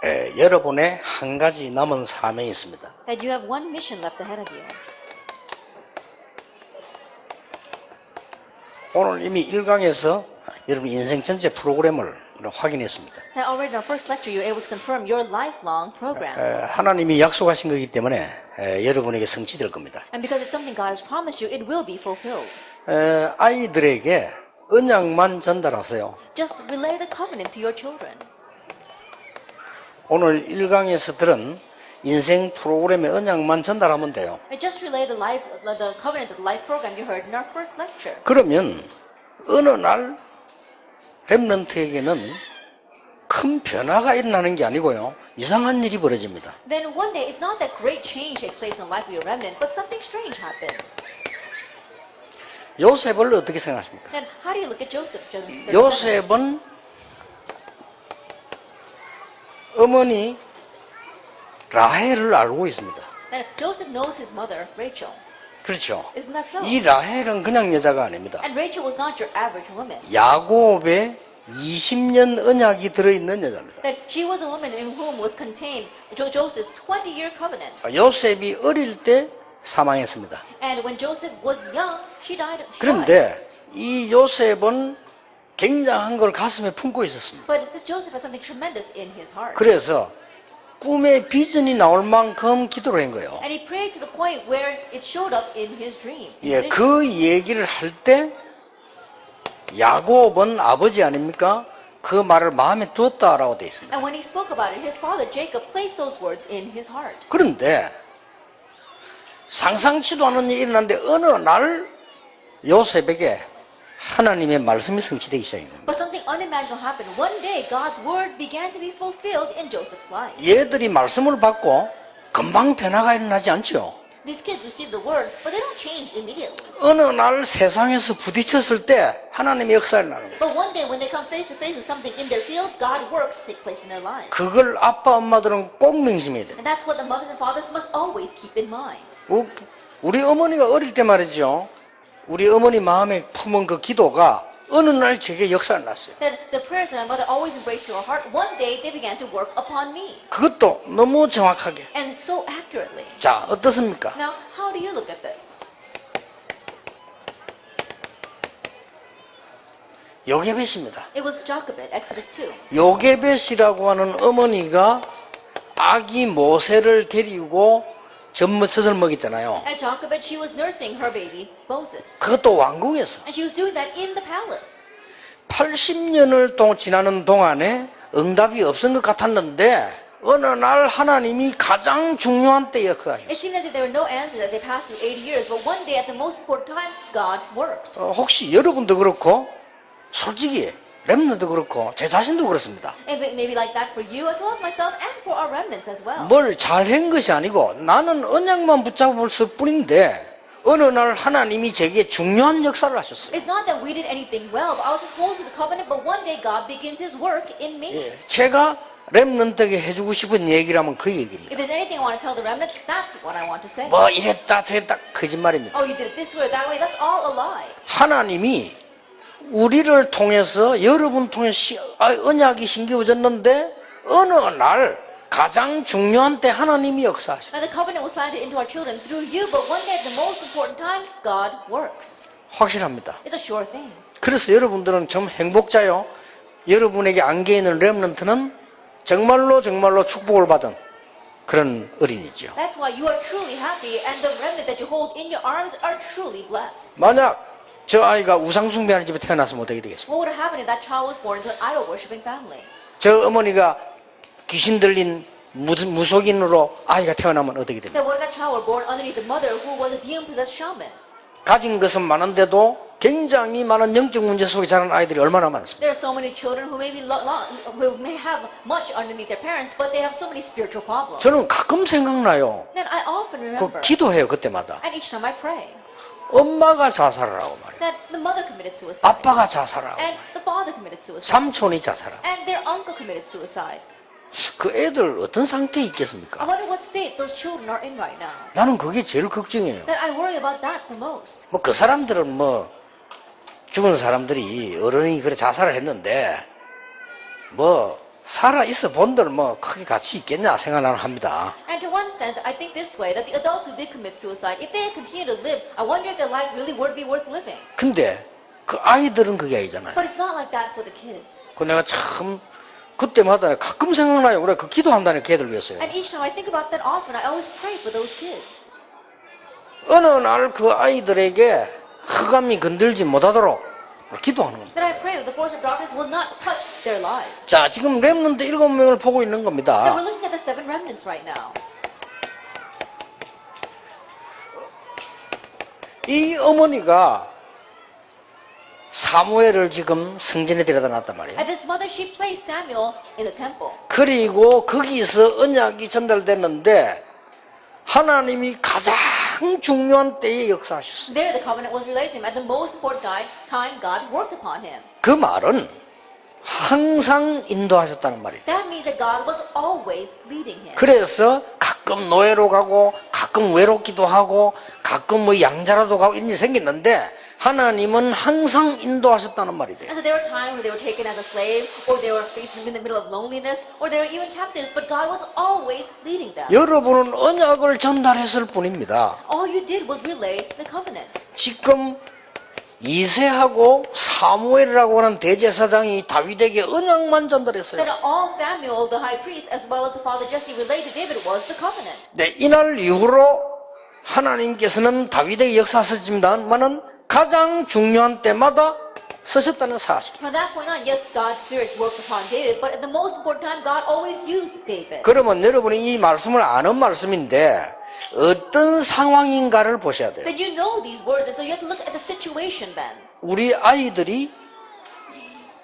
여러분의 한 가지 남은 사명이 있습니다. That you have one mission left ahead of you. 오늘 이미 1강에서 여러분 인생 전체 프로그램을 확인했습니다. Now already in our first lecture, you were able to confirm your lifelong program. 하나님이 약속하신 거기 때문에 여러분에게 성취될 겁니다. And because it's something God has promised you, it will be fulfilled. 아이들에게 언약만 전달하세요. Just relay the covenant to your children. 오늘 1강에서 들은 인생 프로그램의 언약만 전달하면 돼요. And just relay the covenant of the life program you heard in our first lecture. 그러면 어느 날 렘넌트에게는 큰 변화가 일어나는 게 아니고요. 이상한 일이 벌어집니다. Then one day, it's not that great change takes place in the life of your remnant, but something strange happens. 요셉을 어떻게 생각하십니까? Then how do you look at Joseph? 요셉은 어머니 라헬을 알고 있습니다. Then Joseph knows his mother, Rachel. 그렇죠. Isn't that so? 이 라헬은 그냥 여자가 아닙니다. And Rachel was not your average woman. 야곱의 20년 언약이 들어있는 여자입니다. That she was a woman in whom was contained Joseph's 20-year covenant. 요셉이 어릴 때 사망했습니다. And when Joseph was young, she died. 그런데 이 요셉은 굉장한 걸 가슴에 품고 있었습니다. But this Joseph has something tremendous in his heart. 그래서 꿈에 비전이 나올 만큼 기도를 한 거예요. And he prayed to the point where it showed up in his dream. 예, 그 얘기를 할 때 야곱은 아버지 아닙니까? 그 말을 마음에 두었다라고 되어 있습니다. And when he spoke about it, his father Jacob placed those words in his heart. 그런데 상상치도 않은 일이 일어났는데 어느 날 요셉에게 하나님의 말씀이 성취되기 시작합니다. But something unimaginable happened. One day, God's word began to be fulfilled in Joseph's life. 얘들이 말씀을 받고 금방 변화가 일어나지 않죠. These kids receive the word, but they don't change immediately. 어느 날 세상에서 부딪혔을 때 하나님의 역사를 나는 거예요. But one day, when they come face to face with something in their fields, God works take place in their lives. 그걸 아빠 엄마들은 꼭 명심해야 돼요. And that's what the mothers and fathers must always keep in mind. 우리 어머니가 어릴 때 말이죠. 우리 어머니 마음에 품은 그 기도가 어느 날 제게 역사를 났어요. That the prayers that my mother always embraced to her heart, one day they began to work upon me. 그것도 너무 정확하게. And so accurately. 자, 어떻습니까? Now, how do you look at this? 요게벳입니다. It was Jochebed, Exodus 2. 요게벳이라고 하는 어머니가 아기 모세를 데리고 젖을 먹였잖아요. At Jochebed, she was nursing her baby, Moses. 그것도 왕궁에서. And she was doing that in the palace. 80년을 지나는 동안에 응답이 없은 것 같았는데 어느 날 하나님이 가장 중요한 때 역사하셨어요. It seemed as if there were no answers as they passed through 80 years, but one day at the most important time, God worked. 혹시 여러분도 그렇고 솔직히 렘넌트도 그렇고 제 자신도 그렇습니다. And maybe like that for you as well as myself and for our remnants as well. 뭘 잘한 것이 아니고 나는 언약만 붙잡을 뿐인데 어느 날 하나님이 제게 중요한 역사를 하셨어요. It's not that we did anything well, but I was just holding to the covenant, but one day God begins His work in me. 제가 렘넌트에게 해주고 싶은 얘기라면 그 얘기입니다. If there's anything I want to tell the remnants, that's what I want to say. 뭐 이랬다 저랬다 거짓말입니다. Oh, you did it this way or that way, that's all a lie. 하나님이 우리를 통해서 여러분 통해서 언약이 신겨졌는데 어느 날 가장 중요한 때 하나님이 역사하셨어요. Now the covenant was planted into our children through you, but one day at the most important time, God works. 확실합니다. It's a sure thing. 그래서 여러분들은 좀 행복자요. 여러분에게 안겨 있는 렘넌트는 정말로 축복을 받은 그런 어린이죠. That's why you are truly happy, and the remnant that you hold in your arms are truly blessed. 만약 저 아이가 우상숭배하는 집에 태어났으면 어떻게 되겠습니까? What would have happened if that child was born into an idol-worshipping family? 저 어머니가 귀신 들린 무속인으로 아이가 태어나면 어떻게 됩니까? Then what if that child were born underneath a mother who was a demon-possessed shaman? 가진 것은 많은데도 굉장히 많은 영적 문제 속에 자란 아이들이 얼마나 많습니까? There are so many children who who may have much underneath their parents, but they have so many spiritual problems. 저는 가끔 생각나요. Then I often remember, 기도해요 그때마다. and each time I pray, 엄마가 자살을 하고 말이에요. that the mother committed suicide, 아빠가 자살하고 and the father committed suicide, 삼촌이 자살하고. and their uncle committed suicide. 그 애들 어떤 상태에 I 있겠습니까? wonder what state those children are in right now. 나는 그게 제일 걱정이에요. That I worry about that the most. 뭐 그 사람들은 뭐 죽은 사람들이 어른이 그래 자살을 했는데 뭐 살아 있어 본들 뭐 크게 가치 있겠냐 생각을 합니다. And to one extent, I think this way, that the adults who did commit suicide, if they continue to live, I wonder if their life really would be worth living. 근데 그 아이들은 그게 아니잖아요. But it's not like that for the kids. 그 내가 참 그때마다 가끔 생각나요. 우리가 그 기도한다는 걔들 위해서요. And each time I think about that often, I always pray for those kids. 어느 날 그 아이들에게 흑암이 건들지 못하도록 기도하는 겁니다. That I pray that the force of darkness will not touch their lives. 자, 지금 렘넌트 7명을 보고 있는 Now 겁니다. we're looking at the 7 remnants right now. 이 어머니가 사무엘을 지금 성전에 데려다 놨단 말이에요. And this mother, she placed Samuel in the temple. 그리고 거기서 언약이 전달됐는데 하나님이 가장 중요한 때에 역사하셨어요. There the covenant was related to him. At the most important time, God worked upon him. 그 말은 항상 인도하셨다는 말이에요. That means that God was always leading him. 그래서 가끔 노예로 가고 가끔 외롭기도 하고 가끔 뭐 양자라도 가고 이런 일이 생겼는데 하나님은 항상 인도하셨다는 말이 돼요. And so there were times where they were taken as a slave, or they were faced in the middle of loneliness, or they were even captives, but God was always leading them. 여러분은 언약을 전달했을 뿐입니다. All you did was relay the covenant. 지금 이새하고 사무엘이라고 하는 대제사장이 다윗에게 언약만 전달했어요. That all Samuel, the high priest, as well as the father Jesse relayed to David was the covenant. 네, 이날 이후로 하나님께서는 다윗에게 역사하셨지만은 가장 중요한 때마다 쓰셨다는 사실. From that point on, yes, God's Spirit worked upon David, but at the most important time, God always used David. 그러면 여러분이 이 말씀을 아는 말씀인데 어떤 상황인가를 보셔야 돼요. Then you know these words, and so you have to look at the situation then. 우리 아이들이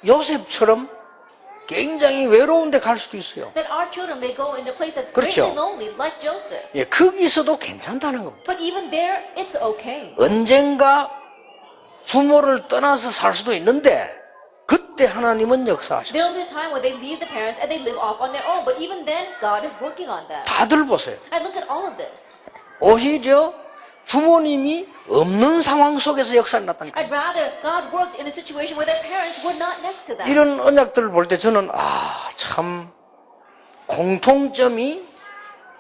요셉처럼 굉장히 외로운 데 갈 수도 있어요. That our children may go into a place that's 그렇죠. greatly lonely, like Joseph. 예, 거기서도 괜찮다는 겁니다. But even there, it's okay. 언젠가 부모를 떠나서 살 수도 있는데 그때 하나님은 역사하셨어요. There'll be a time where they leave the parents and they live off on their own. But even then, God is working on them. 다들 보세요. And look at all of this. 오히려 부모님이 없는 상황 속에서 역사를 났다니까. I'd rather God worked in a situation where their parents were not next to them. 이런 언약들을 볼 때 저는 참 공통점이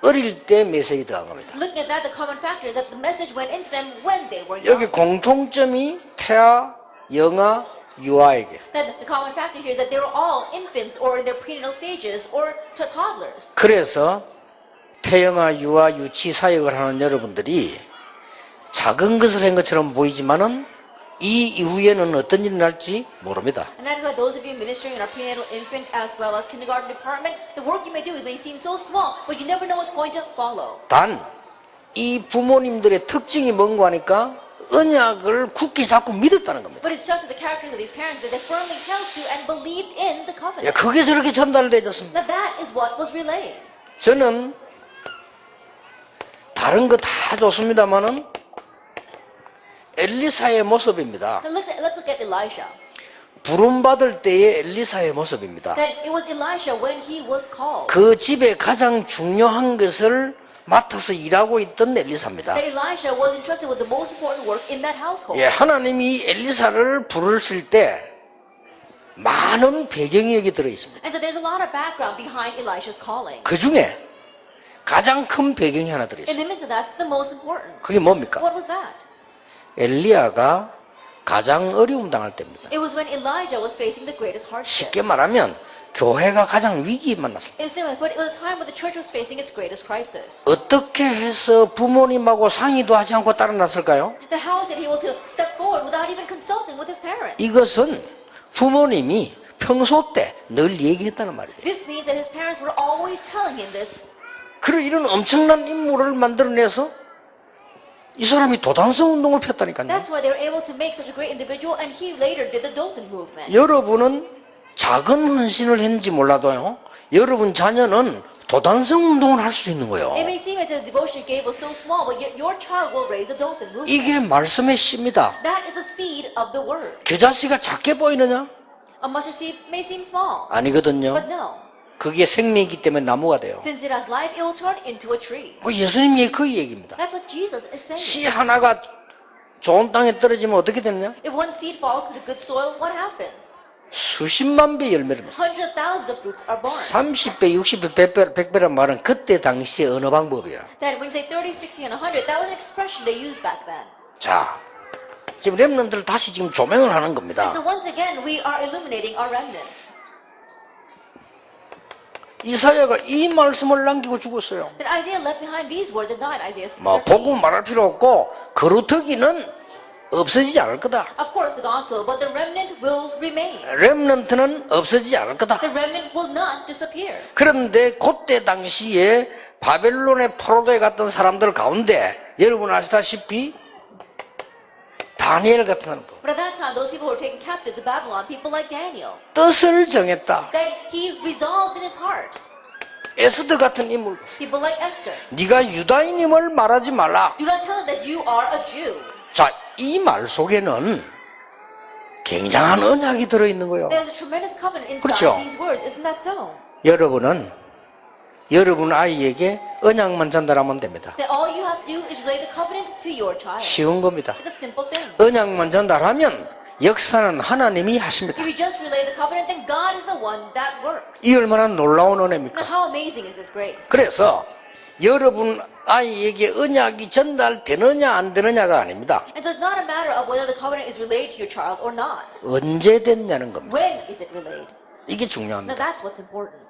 어릴 때 메시지 들어간 겁니다. Looking at that, the common factor is that the message went into them when they were 여기 young. 공통점이 태아, 영아, 유아에게. That the common factor here is that they were all infants or in their prenatal stages or to toddlers. 그래서 태영아, 유아, 유치 사역을 하는 여러분들이 작은 것을 한 것처럼 보이지만은 이 이후에는 어떤 일이 날지 모릅니다. And that is why those of you ministering in our prenatal infant as well as kindergarten department, the work you may do may seem so small, but you never know what's going to follow. 단 이 부모님들의 특징이 뭔가 하니까 언약을 굳게 잡고 믿었다는 겁니다. But it's just that the characters of these parents that they firmly held to and believed in the 예, covenant. 그게 저렇게 전달되었습니다. That is what was relayed. 저는 다른 거 다 좋습니다만은 엘리사의 모습입니다. Now let's look at Elisha. 부름받을 때의 엘리사의 모습입니다. That it was Elisha when he was called. 그 집에 가장 중요한 것을 맡아서 일하고 있던 엘리사입니다. That Elisha was entrusted with the most important work in that household. 예, 하나님이 엘리사를 부르실 때 많은 배경이 여기 들어 있습니다. And so there's a lot of background behind Elisha's calling. 그 중에 가장 큰 배경이 하나 들어 In 있습니다. the midst of that, the most important. 그게 뭡니까? What was that? 엘리야가 가장 어려움 당할 때입니다. It was when Elijah was facing the greatest hardship. 쉽게 말하면 교회가 가장 위기에 만났습니다. It was similar, but it was a time when the church was facing its greatest crisis. 어떻게 해서 부모님하고 상의도 하지 않고 따라 났을까요? Then how was it able to step forward without even consulting with his parents? 이것은 부모님이 평소 때 늘 얘기했다는 말이죠. This means that his parents were always telling him this. 그리고 이런 엄청난 인물을 만들어내서 이 사람이 도단성 운동을 폈다니까요. That's why they were able to make such a great individual, and he later did the Dothan movement. 여러분은 작은 헌신을 했는지 몰라도요, 여러분 자녀는 도단성 운동을 할 수 있는 거예요. It may seem as if the devotion you gave was so small, but yet your child will raise a Dothan movement. 이게 말씀의 씨입니다. That is a seed of the word. 겨자씨가 작게 보이느냐? A mustard seed may seem small, 아니거든요. but no. 그게 생명이기 때문에 나무가 돼요. Since it has life, it will turn into a tree. 예수님이 그 얘기입니다. That's what Jesus is saying. 씨 하나가 좋은 땅에 떨어지면 어떻게 되느냐? If one seed falls to the good soil, what happens? 수십만 배 열매를 맺습니다. Hundred thousands of fruits are born. 30배, 60배, 100배란 말은 그때 당시에 어느 방법이야. Then when you say 30, 60, and 100, that was an expression they used back then. 자, 지금 렘넌트를 다시 지금 조명을 하는 And 겁니다. so once again, we are illuminating our remnants. 이사야가 이 말씀을 남기고 죽었어요. That Isaiah left behind these words and died, Isaiah 6. 뭐 보고 말할 필요 없고 거루터기는 없어지지 않을 거다. Of course, the gospel, but the remnant will remain. 렘넌트는 없어지지 않을 거다. The remnant will not disappear. 그런데 그때 당시에 바벨론의 포로도에 갔던 사람들 가운데 여러분 아시다시피 다니엘 같은 사람 But at that time, those people who were taken captive to Babylon, people like Daniel, 뜻을 정했다. that he resolved in his heart. 에스더 같은 인물, People like Esther. 네가 유다인임을 말하지 말라. Do not tell them that you are a Jew. 자, 이 말 속에는 굉장한 언약이 들어있는 거예요. There's a tremendous covenant inside 그렇죠. these words. Isn't that so? 여러분은 여러분 아이에게 언약만 전달하면 됩니다. That all you have to do is relay the covenant to your child. 쉬운 겁니다. It's a simple thing. 언약만 전달하면 역사는 하나님이 하십니다. If you just relay the covenant, then God is the one that works. 이 얼마나 놀라운 Now, 은혜입니까? how amazing is this grace? 그래서 여러분 아이에게 언약이 전달되느냐 안 되느냐가 아닙니다. And so it's not a matter of whether the covenant is relayed to your child or not. 언제 됐냐는 겁니다. When is it relayed? 이게 Now 중요합니다. that's what's important.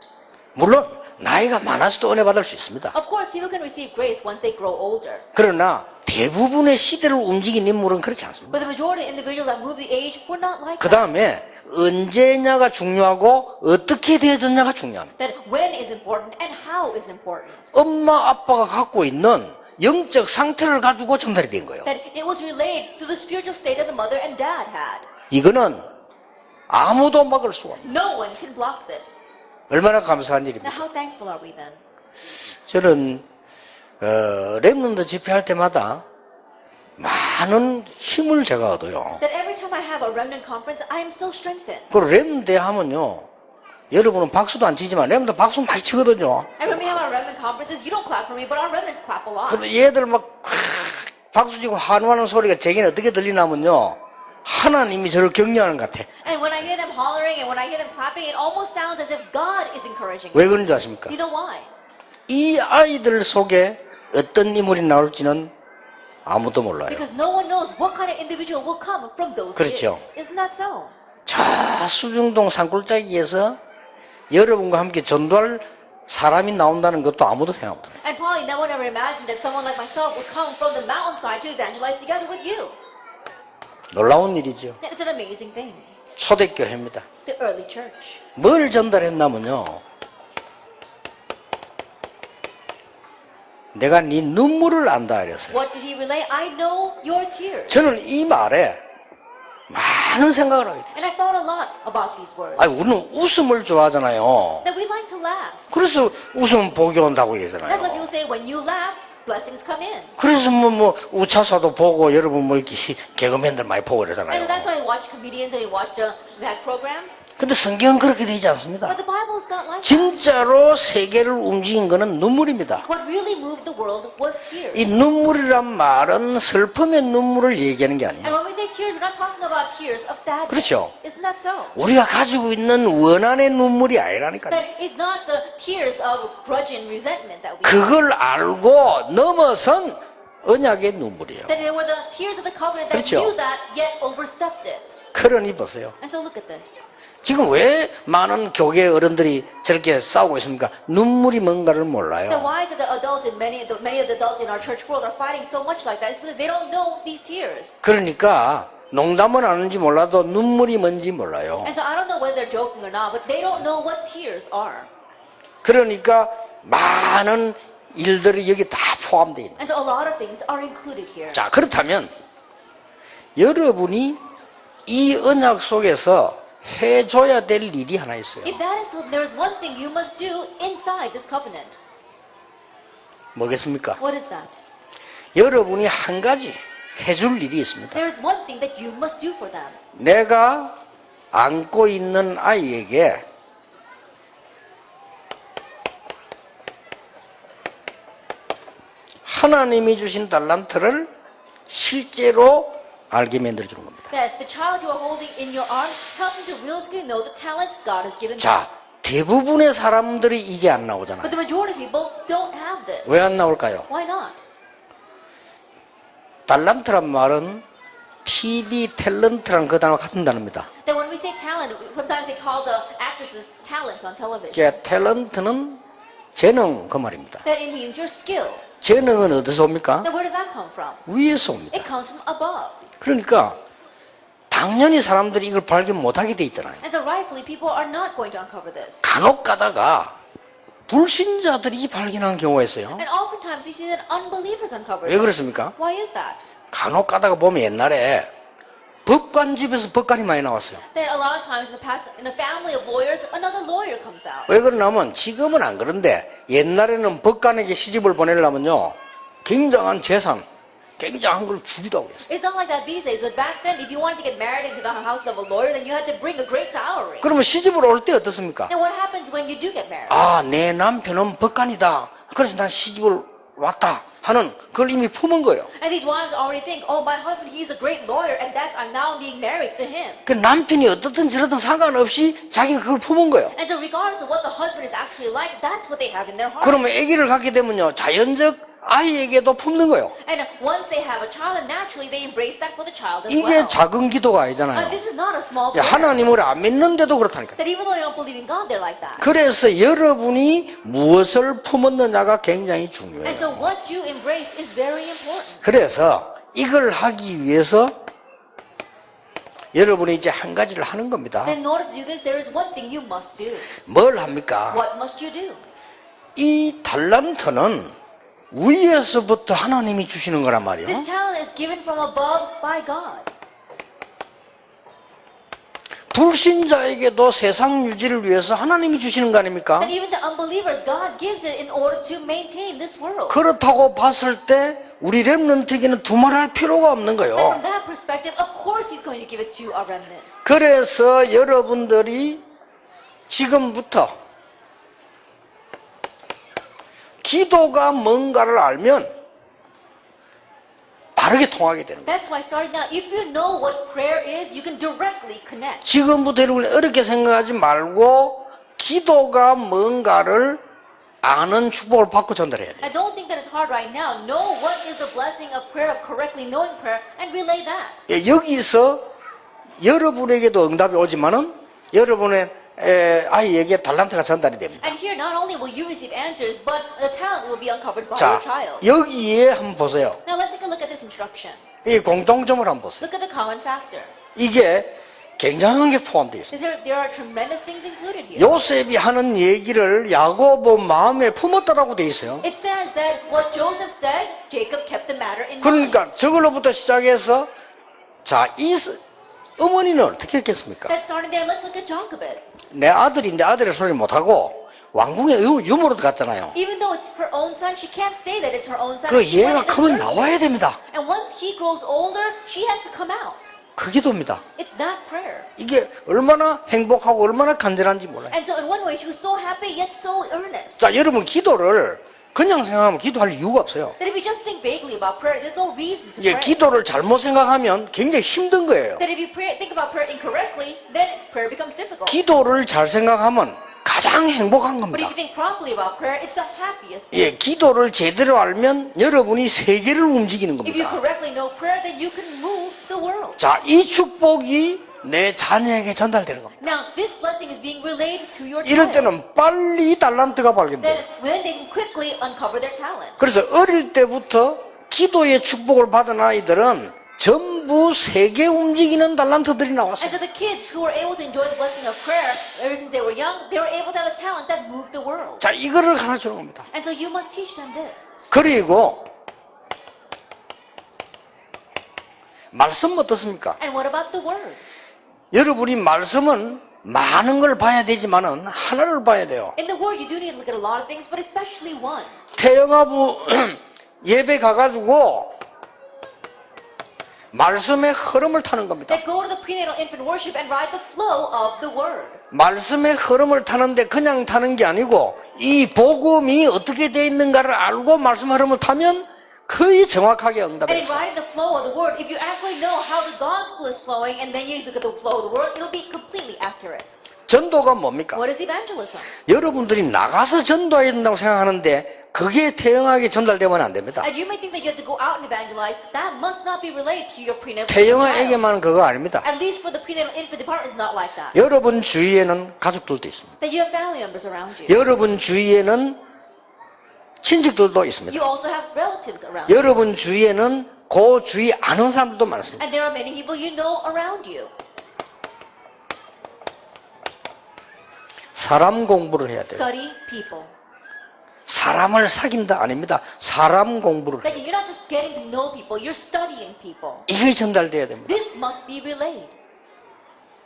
물론 나이가 많아서도 은혜 받을 수 있습니다. Of course, people can receive grace once they grow older. 그러나 대부분의 시대를 움직인 인물은 그렇지 않습니다. But the majority of individuals that move the age were not like 그 that. 다음에 언제냐가 중요하고 어떻게 되어졌냐가 중요합니다. That when is important and how is important. 엄마 아빠가 갖고 있는 영적 상태를 가지고 전달이 된 거예요. That it was relayed through the spiritual state that the mother and dad had. 이거는 아무도 막을 수가 없어요. No one can block this. 얼마나 감사한 Now, 일입니까? how thankful are we then? 저는 렘넌트 집회할 때마다 많은 힘을 제가 얻어요. That every time I have a remnant conference, I am so strengthened. 그리고 렘넌트 하면요, 여러분은 박수도 안 치지만 렘넌트 박수 많이 치거든요. And when we have our remnant conferences, you don't clap for me, but our remnants clap a lot. 근데 얘들 막 박수 치고 환호하는 소리가 제게는 어떻게 들리냐면요, 하나님이 저를 격려하는 것 같아. And when I hear them hollering and when I hear them clapping, it almost sounds as if God is encouraging 왜 me. 그런지 아십니까? You know why? 이 아이들 속에 어떤 인물이 나올지는 아무도 몰라요. Because no one knows what kind of individual will come from those 그렇죠. kids. Isn't that so? 저 수중동 산골짜기에서 여러분과 함께 전도할 사람이 나온다는 것도 아무도 생각 못해요. And probably no one ever imagined that someone like myself would come from the mountainside to evangelize together with you. 놀라운 일이죠. It's an amazing thing. 초대교회입니다. The early church. 뭘 전달했냐면요, 내가 네 눈물을 안다 이랬어요. What did he relay? I know your tears. 저는 이 말에 많은 생각을 하게 돼요. And I thought a lot about these words. 아니, 우리는 웃음을 좋아하잖아요. That we like to laugh. 그래서 웃으면 복이 온다고 That's why 그러잖아요. people say when you laugh, blessings come in. 그래서 뭐 우차사도 보고 여러분 뭐 이렇게 개그맨들 많이 보고 그러잖아요. And that's why we watch comedians and we watch the gag programs. 근데 성경은 그렇게 되지 않습니다. But the Bible is not like that. 진짜로 세계를 움직인 거는 눈물입니다. What really moved the world was tears. 이 눈물이란 말은 슬픔의 눈물을 얘기하는 게 And 아니에요. when we say tears, we're not talking about tears of sadness. 그렇죠. Isn't that so? 우리가 가지고 있는 원한의 눈물이 아니라니까요. That is not the tears of grudge and resentment that we have. 그걸 알고 넘어선 언약의 눈물이에요. That they were the tears of the covenant that 그렇죠. knew that yet overstepped it. 그러니 보세요. And so look at this. 지금 왜 많은 교계 어른들이 저렇게 싸우고 있습니까? 눈물이 뭔가를 Then 몰라요. why is it that adults and many of the adults in our church world are fighting so much like that? It's because they don't know these tears. 그러니까 농담은 아는지 몰라도 눈물이 뭔지 몰라요. And so I don't know whether they're joking or not, but they don't know what tears are. 그러니까 많은 일들이 여기 다 포함되어 있는. And so a lot of things are included here. 자, 그렇다면 여러분이 이 언약 속에서 해줘야 될 일이 하나 있어요. If that is so, there is one thing you must do inside this covenant. 뭐겠습니까? What is that? 여러분이 한 가지 해줄 일이 있습니다. There is one thing that you must do for them. 내가 안고 있는 아이에게 하나님이 주신 달란트를 실제로 알게 만들어주는 겁니다. That the child you are holding in your arms, help them to realistically know the talent God has given them. 자, 대부분의 사람들이 이게 안 나오잖아요. But the majority of people don't have this. 왜 안 나올까요? Why not? 달란트란 말은 TV 탤런트랑 그 단어가 같은 단어입니다. That when we say talent, sometimes they call the actresses talent on television. 그러니까 탤런트는 재능 그 말입니다. That it means your skill. 재능은 어디서 옵니까? Now where does that come from? 위에서 옵니다. It comes from above. 그러니까 당연히 사람들이 이걸 발견 못하게 돼 있잖아요. And so rightfully, people are not going to uncover this. 간혹 가다가 불신자들이 발견하는 경우가 있어요. And oftentimes you see that unbelievers uncover 왜 this. 그렇습니까? Why is that? 간혹 가다가 보면 옛날에 법관 집에서 법관이 많이 나왔어요. That a lot of times in the past, in a family of lawyers, another lawyer comes out. 왜 그러냐면 지금은 안 그런데 옛날에는 법관에게 시집을 보내려면요 굉장한 재산, 굉장한 걸 주기도 하고 그랬어요. It's not like that these days, but back then, if you wanted to get married into the house of a lawyer, then you had to bring a great dowry. 그러면 시집을 올 때 어떻습니까? Now what happens when you do get married? 아, 내 남편은 법관이다. 그래서 난 시집을 왔다 하는 그걸 이미 품은 거예요. And these wives already think, oh, my husband, he's a great lawyer, and that's, I'm now being married to him. 그 남편이 어떻든 저렇든 상관없이 자기는 그걸 품은 거예요. And so regardless of what the husband is actually like, that's what they have in their heart. 그러면 아기를 갖게 되면요 자연적 아이에게도 품는 거예요. And once they have a child, and naturally they embrace that for the child as 이게 well. 작은 기도가 아니잖아요. This is not a small 야, prayer. 하나님을 안 믿는데도 그렇다니까. That even though they don't believe in God, they're like that. 그래서 여러분이 무엇을 품었느냐가 굉장히 중요해요. And so what you embrace is very important. 그래서 이걸 하기 위해서 여러분이 이제 한 가지를 하는 겁니다. And in order to do this, there is one thing you must do. 뭘 합니까? What must you do? 이 달란트는 위에서부터 하나님이 주시는 거란 말이에요. This talent is given from above by God. 불신자에게도 세상 유지를 위해서 하나님이 주시는 거 아닙니까? That even to unbelievers, God gives it in order to maintain this world. 그렇다고 봤을 때 우리 렘넌트에게는 두말할 필요가 없는 And from 거예요. that perspective, of course He's going to give it to our remnants. 그래서 여러분들이 지금부터 기도가 뭔가를 알면 바르게 통하게 되는 거예요. That's why starting now, if you know what prayer is, you can directly connect. 지금부터 여러분이 어렵게 생각하지 말고 기도가 뭔가를 아는 축복을 받고 전달해야 돼요. I don't think that it's hard right now. Know what is the blessing of prayer, of correctly knowing prayer, and relay that. 예, 여기서 여러분에게도 응답이 오지만은 여러분의 아이에게 달란트가 전달이 됩니다. And here, not only will you receive answers, but the talent will be uncovered by 자, your child. 여기에 한번 보세요. Now let's take a look at this instruction. 이 공통점을 한번 보세요. Look at the common factor. 이게 굉장한 게 포함되어 있습니다. There are tremendous things included here. 요셉이 하는 얘기를 야고보 마음에 품었다라고 되어 있어요. It says that what Joseph said, Jacob kept the matter in mind. 그러니까 저걸로부터 시작해서 자, 이 어머니는 어떻게 했겠습니까? That starting there, let's look at Jochebed. 내 아들인데 아들의 소리 못하고 왕궁의 유모로 갔잖아요. Even though it's her own son, she can't say that it's her own son. 그 She 얘가 went in 크면 the first 나와야 됩니다. place. And once he grows older, she has to come out. 그 기도입니다. It's that prayer. 이게 얼마나 행복하고 얼마나 간절한지 몰라요. And so in one way, she was so happy yet so earnest. 자, 여러분 기도를 그냥 생각하면 기도할 이유가 없어요. That if you just think vaguely about prayer, there's no reason to 이게 pray. 기도를 잘못 생각하면 굉장히 힘든 거예요. That if you think about prayer incorrectly, then prayer becomes difficult. 기도를 잘 생각하면 가장 행복한 But 겁니다. if you think properly about prayer, it's the happiest thing. 예, 기도를 제대로 알면 여러분이 세계를 움직이는 If you 겁니다. correctly know prayer, then you can move the world. 자, 이 축복이 내 자녀에게 전달되는 겁니다. Now, this blessing is being relayed to your 이럴 child. 때는 빨리 달란트가 발견돼요. Then they can quickly uncover their talent. 그래서 어릴 때부터 기도의 축복을 받은 아이들은 전부 세계 움직이는 달란트들이 And 나왔어요. so the kids who were able to enjoy the blessing of prayer ever since they were young, they were able to have a talent that moved the world. 자, 이거를 가르치는 겁니다. And so you must teach them this. 그리고 말씀 어떻습니까? And what about the word? 여러분이 말씀은 많은 걸 봐야 되지만은 하나를 봐야 돼요. In the word, you do need to look at a lot of things, but especially one. 태영아부 예배 가가지고 말씀의 흐름을 타는 겁니다. That go to the prenatal infant worship and ride the flow of the word. 말씀의 흐름을 타는데 그냥 타는 게 아니고 이 복음이 어떻게 돼 있는가를 알고 말씀 흐름을 타면 거의 정확하게 And in 응답했어요. writing the flow of the word, if you actually know how the gospel is flowing and then you look at the flow of the word, it'll be completely accurate. 전도가 뭡니까? What is evangelism? 여러분들이 나가서 전도해야 된다고 생각하는데 그게 태영하게 전달되면 안 됩니다. And you may think that you have to go out and evangelize. That must not be related to your prenatal child. 태영아에게만 그거 아닙니다. At least for the prenatal infant department, it's not like that. 여러분 주위에는 가족들도 있습니다. That you have family members around you. 여러분 주위에는 친척들도 있습니다. You also have relatives around you. 여러분 주위에는 그 주위 아는 사람들도 많습니다. And there are many people you know around you. 사람 공부를 해야 돼요. Study people. 사람을 사귄다 아닙니다. 사람 공부를 해야 That 돼요. you're not just getting to know people, you're studying people. 이게 전달돼야 됩니다. This must be relayed.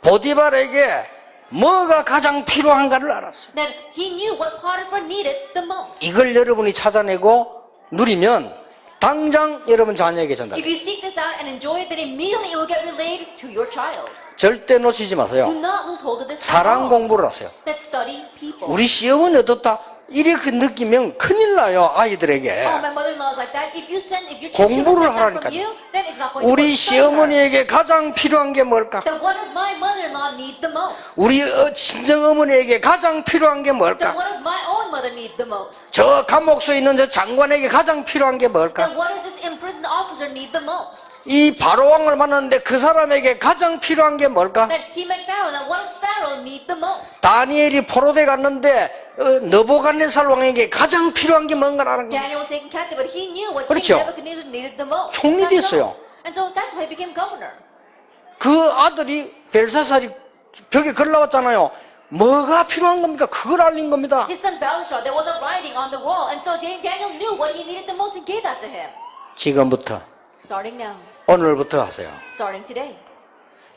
보디발에게 뭐가 가장 필요한가를 알았어요. Then he knew what Potiphar needed the most. 이걸 여러분이 찾아내고 누리면 당장 여러분 자녀에게 If 전달해요. you seek this out and enjoy it, then immediately it will get relayed to your child. 절대 놓치지 Do 마세요. not lose hold of this. 사람 공부를 하세요. That study people. 우리 시어머니 어떻다? 이렇게 느끼면 큰일 나요, 아이들에게. Oh, my mother-in-law is like that. If your children 공부를 send that from 하라니까요. you, then it's not going to 우리 work. Study her. 시어머니에게 가장 필요한 게 뭘까? Then what does my mother-in-law need the most? 우리 친정어머니에게 가장 필요한 게 Then 뭘까? what does my own mother need the most? 저 감옥소에 있는 저 장관에게 가장 필요한 게 뭘까? Then what does this imprisoned officer need the most? 이 바로왕을 만났는데 그 사람에게 가장 필요한 게 뭘까? Then he met Pharaoh. Now what does Pharaoh need the most? 다니엘이 포로돼 갔는데 느부갓네살 왕에게 가장 필요한 게 뭔가 아는 거야. Daniel was taken captive, but he knew what 그렇죠. King Nebuchadnezzar needed the most. 총리 That's 됐어요. all. And so that's why he became governor. 그 아들이 벨사살이 벽에 글 나왔잖아요. 뭐가 필요한 겁니까? 그걸 알린 겁니다. His son Belshazzar, there was a writing on the wall, and so Daniel knew what he needed the most and gave that to him. 지금부터 Starting now, 오늘부터 하세요. starting today.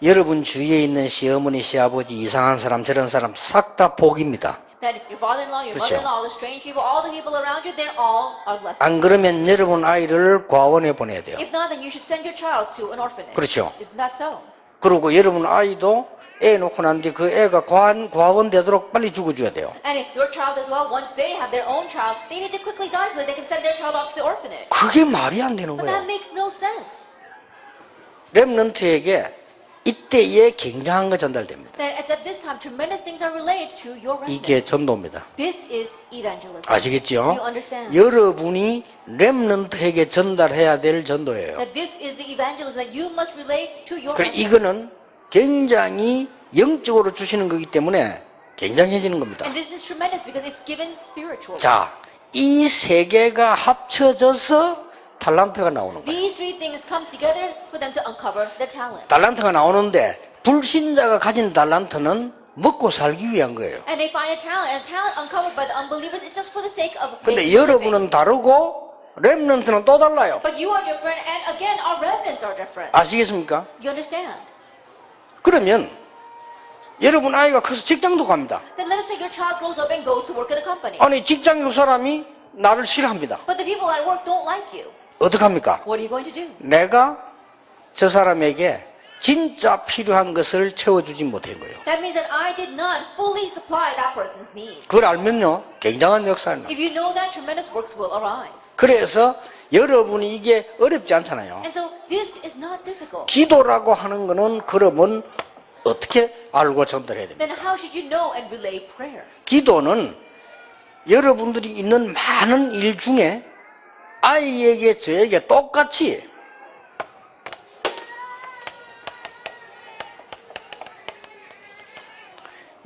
여러분 주위에 있는 시어머니, 시아버지, 이상한 사람, 저런 사람 싹 다 복입니다. That your father-in-law, your 그렇죠. mother-in-law, all the strange people, all the people around you, they're all our blessings. 안 그러면 여러분 아이를 과원에 보내야 돼요. If not, then you should send your child to an orphanage. 그렇죠. Isn't that so? 그리고 여러분 아이도 애 놓고 난 뒤 그 애가 과원 되도록 빨리 죽어줘야 돼요. And if your child as well, once they have their own child, they need to quickly die so that they can send their child off to the orphanage. 그게 말이 안 되는 But that 거예요. makes no sense. 렘넌트에게 이때에 굉장한 거 전달됩니다. That it's at this time tremendous things are relayed to your remnant. 이게 전도입니다. This is evangelism. 아시겠죠? You understand? 여러분이 렘넌트에게 전달해야 될 전도예요. That this is the evangelism that you must relay to your 그래 remnant. 이거는 굉장히 영적으로 주시는 거기 때문에 굉장해지는 겁니다. And this is tremendous because it's given spiritually. 자, 이 세 개가 합쳐져서 달란트가 나오는 거예요. These three things come together for them to uncover their talent. 달란트가 나오는데 불신자가 가진 달란트는 먹고 살기 위한 거예요. And they find a talent, and talent uncovered by the unbelievers is just for the sake of 근데 making a living. 여러분은 다르고 렘넌트는 또 달라요. But you are different, and again, our remnants are different. 아시겠습니까? You understand? 그러면 여러분 아이가 커서 직장도 갑니다. Then let us say your child grows up and goes to work at a company. 아니 직장 그 사람이 나를 싫어합니다. But the people at work don't like you. 어떡합니까? What are you going to do? 내가 저 사람에게 진짜 필요한 것을 채워주지 못한 거예요. That means that I did not fully supply that person's needs. 그걸 알면요 굉장한 역사를 나. If you know that, tremendous works will arise. 그래서 여러분이 이게 어렵지 않잖아요. And so this is not difficult. 기도라고 하는 거는 그러면 어떻게 알고 전달해야 됩니까? Then how should you know and relay prayer? 기도는 여러분들이 있는 많은 일 중에 아이에게 저에게 똑같이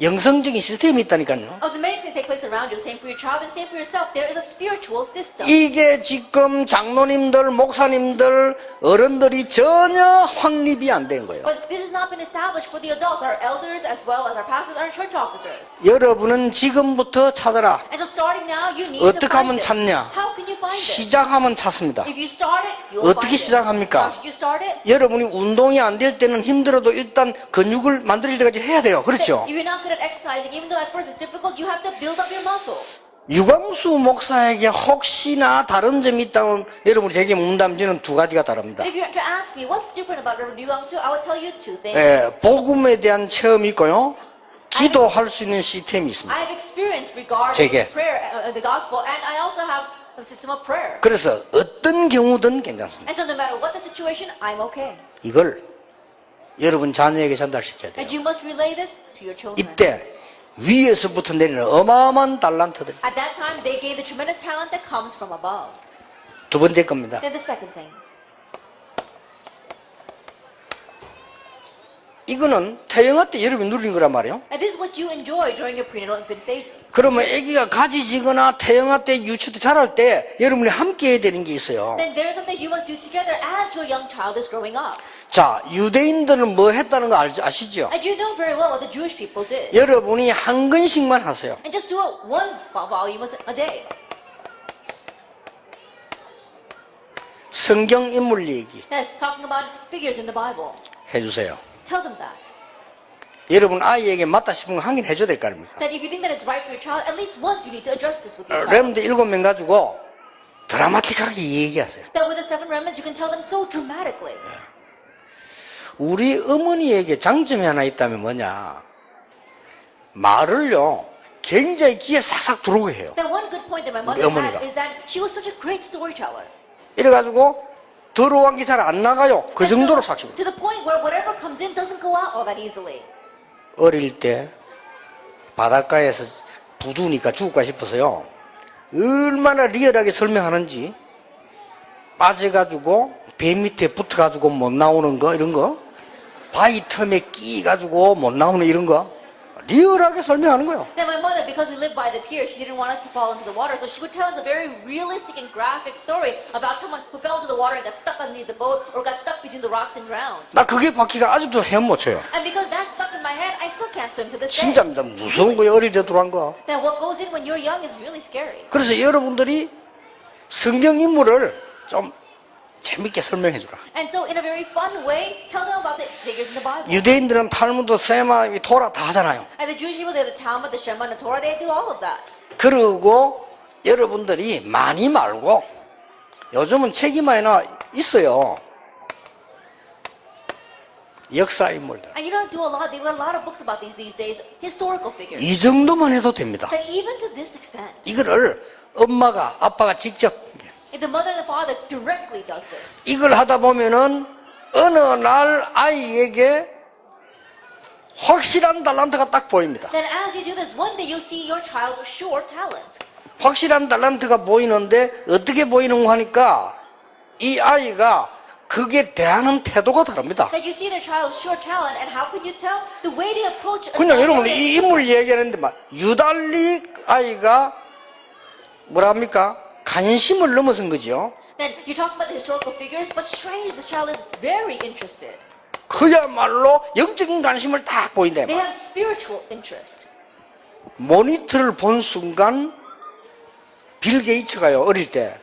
영성적인 시스템이 있다니까요. Of the many things that take place around you, same for your child and same for yourself, there is a spiritual system. 이게 지금 장로님들, 목사님들, 어른들이 전혀 확립이 안 된 거예요. But this has not been established for the adults, our elders, as well as our pastors, our church officers. 여러분은 지금부터 찾아라. And so starting now, you need to 어떻게 하면 find this. 찾냐? How can you find this? 시작하면 찾습니다. If you start it, you will 어떻게 find it. 시작합니까? How should you start it? 여러분이 운동이 안 될 때는 힘들어도 일단 근육을 만들 때까지 해야 돼요. 그렇죠? If you're not good at exercising, even though at first it's difficult, you have to build up your muscles. 유광수 목사에게 혹시나 다른 점이 있다면 여러분 제게 묻는다면 두 가지가 다릅니다. If you're to ask me what's different about Reverend Yu Gang-soo, I will tell you two things. 복음에 대한 체험이 있고요. 기도할 수 있는 시스템이 있습니다. I have experience regarding 제게. prayer, the gospel, and I also have a system of prayer. 그래서 어떤 경우든 괜찮습니다. And so no matter what the situation, I'm okay. 이걸 여러분 자녀에게 전달시켜야 돼요. And you must relay this to your children. 이때 위에서부터 내리는 어마어마한 달란트들. At that time, they gain the tremendous talent that comes from above. 두 번째 겁니다. Then the second thing. 이거는 태영아 때 여러분이 누린 거란 말이에요. And this is what you enjoy during your prenatal infant stage. 그러면 아기가 가지지거나 태영아 때 유치 때 자랄 때 여러분이 함께 해야 되는 게 있어요. Then there is something you must do together as your young child is growing up. 자, 유대인들은 뭐 했다는 거 아시죠? And you know very well what the Jewish people did. 여러분이 한 권씩만 하세요. And just do it one volume a day. 성경 인물 얘기 Then talking about figures in the Bible. 해주세요. Tell them that. 여러분 아이에게 맞다 싶은 거 하긴 해줘야 될 거 아닙니까? That if you think that it's right for your child, at least once you need to address this with your child. 렘드 7명 가지고 드라마틱하게 얘기하세요. That with the 7 remnants, you can tell them so dramatically. 우리 어머니에게 장점이 하나 있다면 뭐냐? 말을요 굉장히 귀에 싹싹 들어오게 해요. That one good point that my 우리 mother 어머니가. had is that she was such a great storyteller. 이래가지고 들어온 게 잘 안 나가요. 그 And so, 정도로 삭히고. to the point where whatever comes in doesn't go out all that easily. 어릴 때 바닷가에서 부두니까 죽을까 싶어서요. 얼마나 리얼하게 설명하는지 빠져가지고 배 밑에 붙어가지고 못 나오는 거 이런 거 바위 틈에 끼가지고 못 나오는 이런 거 리얼하게 설명하는 거예요. Then my mother, because we lived by the pier, she didn't want us to fall into the water, so she would tell us a very realistic and graphic story about someone who fell into the water and got stuck underneath the boat or got stuck between the rocks and drowned. 나 그게 바퀴가 아직도 헤엄 못 쳐요. And because that's stuck in my head, I still can't swim to this day. 진짜입니다. 무서운 거예요. 어릴 때 들어간 거. Then what goes in when you're young is really scary. 그래서 여러분들이 성경 인물을 좀 재밌게 설명해 주라. And so in a very fun way, tell them about the figures in the Bible. 유대인들은 탈무드, 세마, 토라 다 하잖아요. And the Jewish people, they're the Talmud, the Shema, and the Torah, they do all of that. 그리고 여러분들이 많이 말고 요즘은 책이 많이 나와 있어요. 역사 인물들. And you don't do a lot, they've got a lot of books about these days, historical figures. 이 정도만 해도 됩니다. That even to this extent, 이거를 엄마가 아빠가 직접 the mother and the father directly does this. 이걸 하다 보면은 어느 날 아이에게 확실한 달란트가 딱 보입니다. Then as you do this, one day you'll see your child's sure talent. 확실한 달란트가 보이는데 어떻게 보이는가 하니까 이 아이가 그게 대하는 태도가 다릅니다. That you see their child's sure talent, and how can you tell? The way they approach. 그냥 여러분 이 인물 얘기하는데 막 유달리 아이가 뭐랍니까? 관심을 넘어선 거죠. Then you talk about the historical figures, but strange, this child is very interested. 그야말로 영적인 관심을 딱 보인다. They have spiritual interest. 모니터를 본 순간 빌 게이츠가요 어릴 때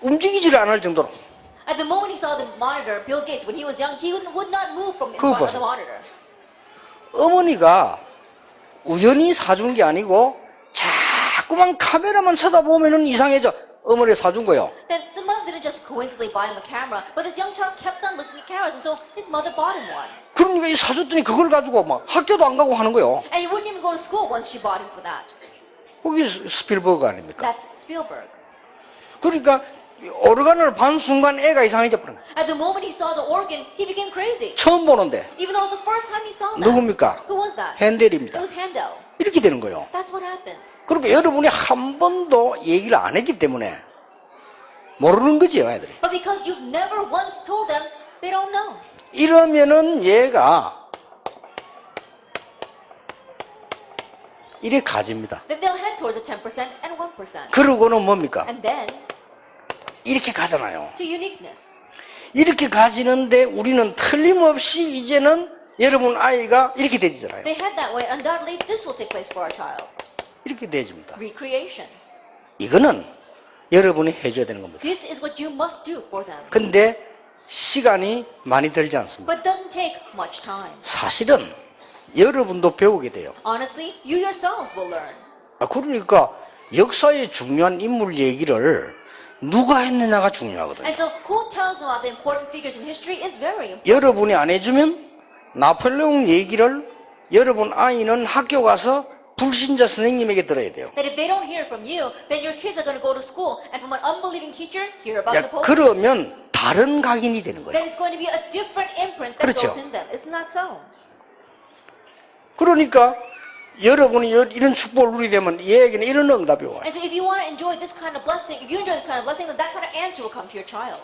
움직이지를 않을 정도로. At the moment he saw the monitor, Bill Gates, when he was young, he would not move from in 그거 front of the 보세요. monitor. 어머니가 우연히 사준 게 아니고 자꾸만 카메라만 쳐다보면은 이상해져. 어머니가 사준 거예요. Then the mom didn't just coincidentally buy him a camera, but this young child kept on looking at cameras, and so his mother bought him one. 그러니까 이 사줬더니 그걸 가지고 막 학교도 안 가고 하는 거예요. And he wouldn't even go to school once she bought him for that. 거기 스필버그 아닙니까? That's Spielberg. 그러니까 오르간을 본 순간 애가 이상해져 버린 거예요. At the moment he saw the organ, he became crazy. 처음 보는데 Even though it was the first time he saw that. 누굽니까? Who was that? 핸델입니다. It was Handel. 이렇게 되는 거예요. That's what happens. 그러니까 여러분이 한 번도 얘기를 안 했기 때문에 모르는 거지요, 애들이. But because you've never once told them, they don't know. 이러면은 얘가 이래 가집니다. Then they'll head towards the 10% and 1%. 그러고는 뭡니까? And then 이렇게 가잖아요. to uniqueness. 이렇게 가지는데 우리는 틀림없이 이제는 여러분 아이가 이렇게 되잖아요. They head that way. Undoubtedly, this will take place for our child. 이렇게 되집니다. Recreation. 이거는 여러분이 해줘야 되는 겁니다. This is what you must do for them. 근데 시간이 많이 들지 않습니다. But it doesn't take much time. 사실은 여러분도 배우게 돼요. Honestly, you yourselves will learn. 그러니까 역사의 중요한 인물 얘기를 누가 했느냐가 중요하거든요. And so, who tells them about the important figures in history is very important. 여러분이 안 해주면 나폴레옹 얘기를 여러분 아이는 학교 가서 불신자 선생님에게 들어야 돼요. That if they don't hear from you, then your kids are going to go to school and from an unbelieving teacher, hear about 야, the Pope. 그러면 다른 각인이 되는 거예요. Then it's going to be a different imprint that 그렇죠. goes in them. Isn't that so? 그러니까 여러분이 이런 축복을 누리게 되면 얘에게는 이런 응답이 와요. And so if you want to enjoy this kind of blessing, if you enjoy this kind of blessing, then that kind of answer will come to your child.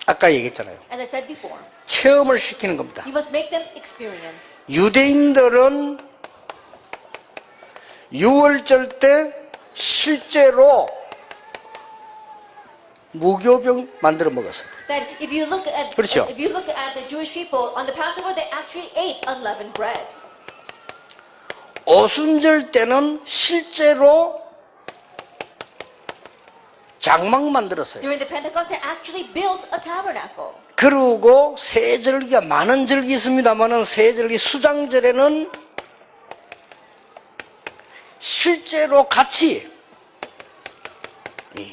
아까 얘기했잖아요. As I said before, 체험을 시키는 겁니다. you must make them experience. 유대인들은 유월절 때 실제로 무교병 만들어 먹었어요. That if you look at 그렇죠. if you look at the Jewish people on the Passover, they actually ate unleavened bread. 오순절 때는 실제로 장막 만들었어요. During the Pentecost, they actually built a tabernacle. 그리고 세절기가 많은 절기 있습니다만은 세절기 수장절에는 실제로 같이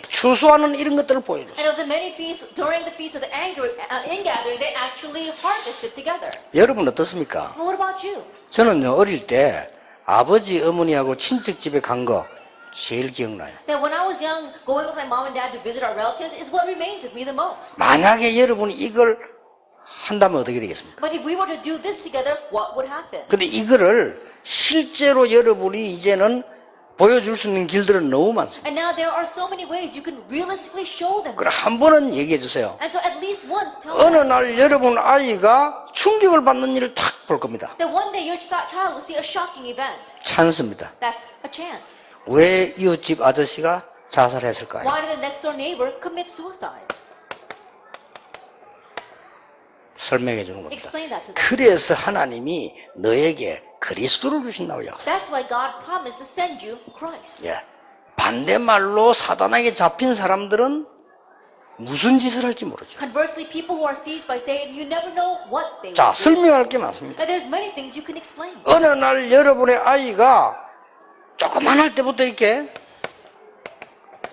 추수하는 이런 것들을 And 보여줬어요. of the many feasts, during the feast of the ingathering, they actually harvested together. 여러분 어떻습니까? But what about you? 저는요 어릴 때 아버지 어머니하고 친척 집에 간 거 제일 기억나요. That when I was young, going with my mom and dad to visit our relatives is what remains with me the most. 만약에 여러분이 이걸 한다면 어떻게 되겠습니까? But if we were to do this together, what would happen? 근데 이거를 실제로 여러분이 이제는 보여줄 수 있는 길들은 너무 많습니다. And now there are so many ways you can realistically show them 그럼 this. 한 번은 얘기해 주세요. And so at least once tell 어느 them 날 여러분 아이가 충격을 받는 일을 탁 볼 겁니다. that one day your child will see a shocking event. 찬스입니다. That's a chance. 왜 이웃집 아저씨가 자살했을까요? Why did the next door neighbor commit suicide? 설명해 주는 겁니다. Explain that to them. 그래서 하나님이 너에게 그리스도를 주신다고 약속. That's why God promised to send you Christ. 예. 반대말로 사단에게 잡힌 사람들은 무슨 짓을 할지 모르죠. Conversely, people who are seized by Satan, you never know what they 자, will do. 설명할 게 많습니다. Now, there's many things you can explain. 어느 날 여러분의 아이가 조그만할 때부터 이렇게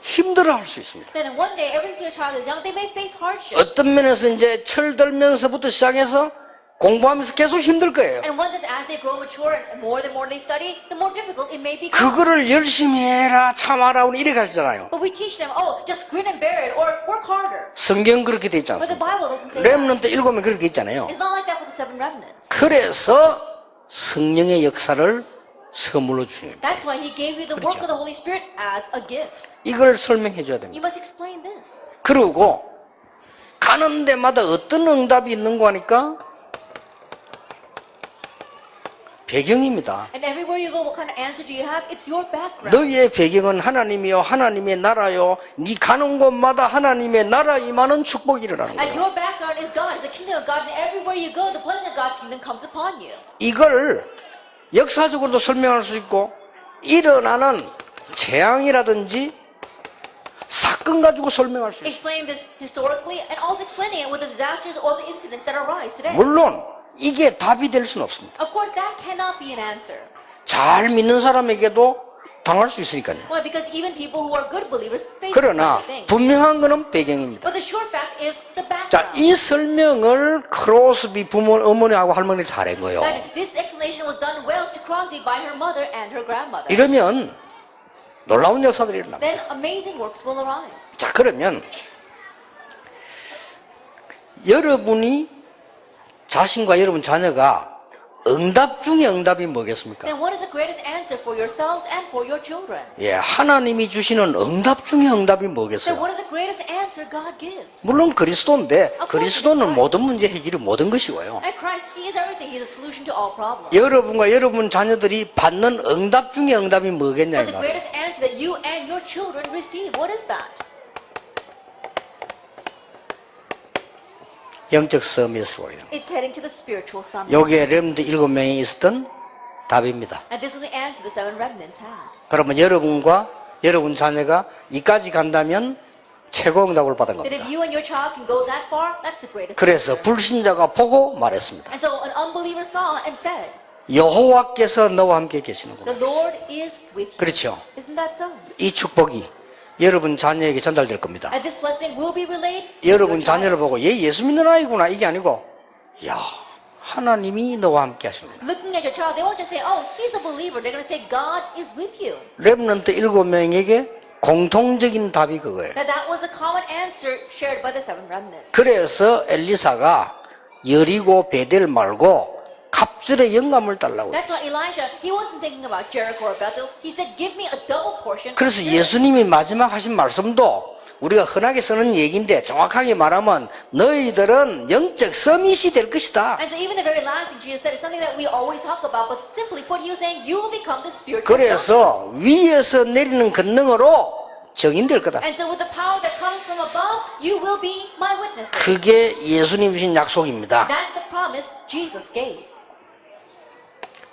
힘들어할 수 있습니다. Then one day, ever since your child is young, they may face hardships. 어떤 면에서 이제 철들면서부터 시작해서 공부하면서 계속 힘들 거예요. And once as they grow mature and more they study, the more difficult it may become. 그거를 열심히 해라, 참아라, 이래 가르치잖아요. But we teach them, oh, just grin and bear it or work harder. 성경 그렇게 돼 있지 But the 않습니까? Bible doesn't say that. 렘넌트 7명 그렇게 있잖아요. It's not like that for the seven remnants. 그래서 성령의 역사를 선물로 주는 겁니다. That's why He gave you the work of the Holy Spirit as a gift. 이걸 설명해 줘야 됩니다. You must explain this. 그리고 가는 데마다 어떤 응답이 있는 거 하니까 배경입니다. And everywhere you go, what kind of answer do you have? It's your background. 너희의 배경은 하나님이요 하나님의 나라요 네 가는 곳마다 하나님의 나라 임하는 축복이 일어나는 And 거예요. your background is God, is the kingdom of God, and everywhere you go, the blessing of God's kingdom comes upon you. 이걸 역사적으로도 설명할 수 있고 일어나는 재앙이라든지 사건 가지고 설명할 수 있어요. Explain this historically and also explaining it with the disasters or the incidents that arise today. 물론 이게 답이 될 수는 없습니다. Of course, that cannot be an answer. 잘 믿는 사람에게도 당할 수 있으니까요. Why? Because even people who are good believers face these 그러나 kinds of things. 분명한 것은 배경입니다. But the sure fact is the 자, background. 이 설명을 크로스비 어머니하고 할머니 잘한 거예요. That this explanation was done well to Crosby by her mother and her grandmother. 이러면 놀라운 역사들이 일어납니다. Then amazing works will arise. 자, 그러면 여러분이 자신과 여러분 자녀가 응답 중에 응답이 뭐겠습니까? Then what is the greatest answer for yourselves and for your children? 예, 하나님이 주시는 응답 중에 응답이 Then 뭐겠어요? what is the greatest answer God gives? 물론 그리스도인데 course 그리스도는 it's Christ. 모든 문제 해결이 모든 것이고요. And Christ, He is everything. He is a solution to all problems. 여러분과 여러분 자녀들이 받는 응답 중에 응답이 뭐겠냐 이 But the 말이에요. greatest answer that you and your children receive, what is that? 영적 서밋으로요. It's heading to the spiritual summit. 요게 렘드 7명이 있었던 답입니다. And this was the answer the seven remnants had. 그러면 여러분과 여러분 자녀가 이까지 간다면 최고 응답을 받은 That if 겁니다. you and your child can go that far, that's the greatest 그래서 answer. 불신자가 보고 말했습니다. And so an unbeliever saw and said, 여호와께서 너와 함께 계시는구나. the Lord is with you. 그렇죠. Isn't that so? 이 축복이 여러분 자녀에게 전달될 겁니다. And this blessing will be relayed to 여러분 your child. 자녀를 보고 얘 예수 믿는 아이구나 이게 아니고 야 하나님이 너와 함께 하시는 거예요. Looking at your child, they won't just say, oh, he's a believer. They're going to say, God is with you. 렘넌트 7명에게 공통적인 답이 그거예요. That was a common answer shared by the seven remnants. 그래서 엘리사가 여리고 베델 말고 갑절의 영감을 달라고 That's why Elijah, he wasn't thinking about Jericho or Bethel. He said, give me a double portion. 그래서 예수님이 마지막 하신 말씀도 우리가 흔하게 쓰는 얘기인데 정확하게 말하면 너희들은 영적 서밋이 될 것이다. And so even the very last thing Jesus said is something that we always talk about, but simply put, he was saying, you will become the spiritual son. 그래서 위에서 내리는 권능으로 정인될 거다. And so with the power that comes from above, you will be my witnesses. 그게 예수님 주신 약속입니다. That's the promise Jesus gave.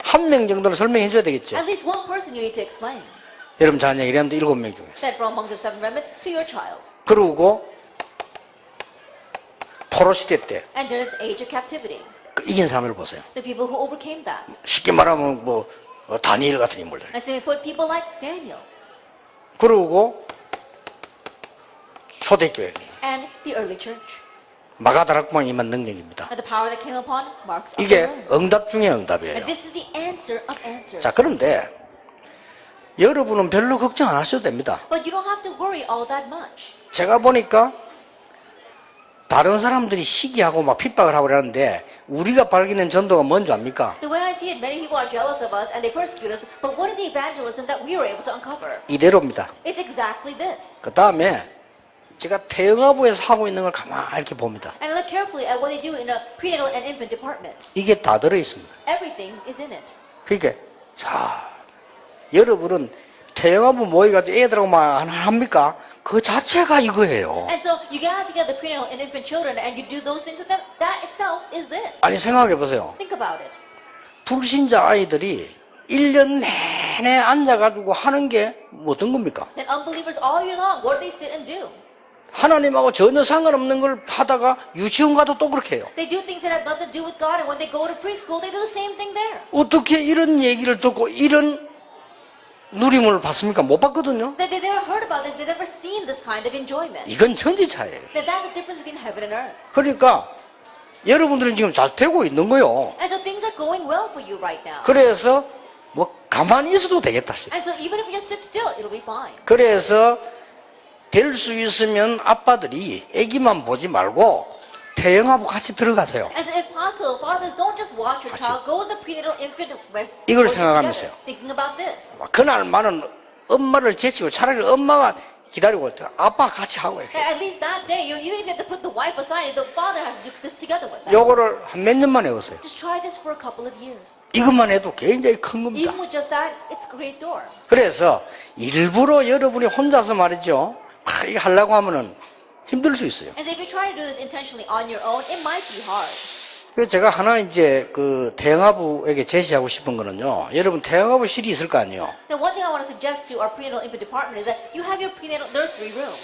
한 명 정도는 설명해 줘야 되겠죠. At least one person you need to explain. 여러분 자녀 이랬는데 7명 중에서. Said from among the seven remnants to your child. 그러고 포로시대 때 And during its age of captivity, 이긴 사람을 보세요. the people who overcame that. 쉽게 말하면 뭐 다니엘 같은 인물들. And so we put people like Daniel 그러고 초대교회 and the early church. 마가다락방 임한 능력입니다. And the power that came upon Mark's upper 이게 room. 응답 중에 응답이에요. And this is the answer of answers. 자, 그런데 여러분은 별로 걱정 안 하셔도 됩니다. But you don't have to worry all that much. 제가 보니까 다른 사람들이 시기하고 막 핍박을 하고 그러는데 우리가 발견한 전도가 뭔지 압니까? The way I see it, many people are jealous of us and they persecute us. But what is the evangelism that we were able to uncover? 이대로입니다. It's exactly this. 그 다음에 제가 태영아부에서 하고 있는 걸 가만히 이렇게 봅니다. And look carefully at what they do in the prenatal and infant departments. 이게 다 들어있습니다. Everything is in it. 그러니까 자 여러분은 태영아부 모여가지고 애들하고만 합니까? 그 자체가 이거예요. And so you gather together prenatal and infant children and you do those things with them. That itself is this. 아니 생각해 보세요. Think about it. 불신자 아이들이 1년 내내 앉아가지고 하는 게 어떤 겁니까? Then unbelievers all year long, what do they sit and do? 하나님하고 전혀 상관없는 걸 하다가 유치원 가도 또 그렇게 해요. They do things that have nothing to do with God, and when they go to preschool, they do the same thing there. 어떻게 이런 얘기를 듣고 이런 누림을 받습니까? 못 받거든요. They never heard about this. They've never seen this kind of enjoyment. 이건 천지차예요. That's the difference between heaven and earth. 그러니까 여러분들은 지금 잘 되고 있는 거예요. And so things are going well for you right now. 그래서 뭐 가만히 있어도 되겠다. And so even if you just sit still, it'll be fine. 그래서 될 수 있으면 아빠들이 아기만 보지 말고 태영하고 같이 들어가세요. And so if possible, fathers, don't just watch your child. Go to the prenatal infant 이걸 worship 생각하면서요. together, thinking about this. 그날만은 엄마를 제치고 차라리 엄마가 기다리고 있다. 아빠 같이 하고 이렇게. At least that day, even if you have to put the wife aside, the father has to do this together with them. 요거를 한 몇 년만 해보세요. Just try this for a couple of years. 이것만 해도 굉장히 큰 겁니다. Even with just that, it's a great door. 그래서 일부러 여러분이 혼자서 말이죠. 이거 하려고 하면은 힘들 수 있어요. And so if you try to do this intentionally on your own, it might be hard. 그래서 제가 하나 이제 그 태영아부에게 제시하고 싶은 거는요. 여러분 태영아부실이 있을 거 아니에요. Now, one thing I want to suggest to our prenatal infant department is that you have your prenatal nursery room.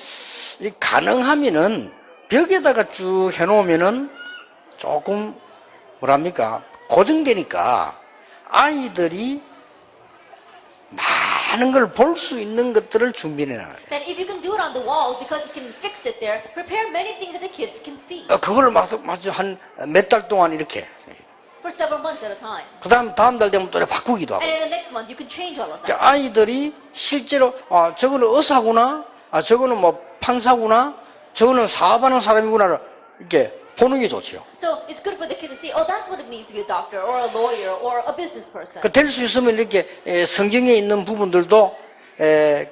이 가능하면은 벽에다가 쭉 해놓으면은 조금 뭐랍니까 고정되니까 아이들이 많은 걸 볼 수 있는 것들을 준비해놔요. Then if you can do it on the walls because you can fix it there, prepare many things that the kids can see 그거를 마저 한 몇 달 동안 이렇게. for several months at a time. 다음 달 되면 또 바꾸기도 하고. And in the next month, you can change all of that. 아이들이 실제로 저거는 의사구나, 저거는 뭐 판사구나, 저거는 사업하는 사람이구나를 이렇게 보는 게 좋죠. So it's good for the kids to see, oh, that's what it means to be a doctor or a lawyer or a business person. 될 수 있으면 이렇게 성경에 있는 부분들도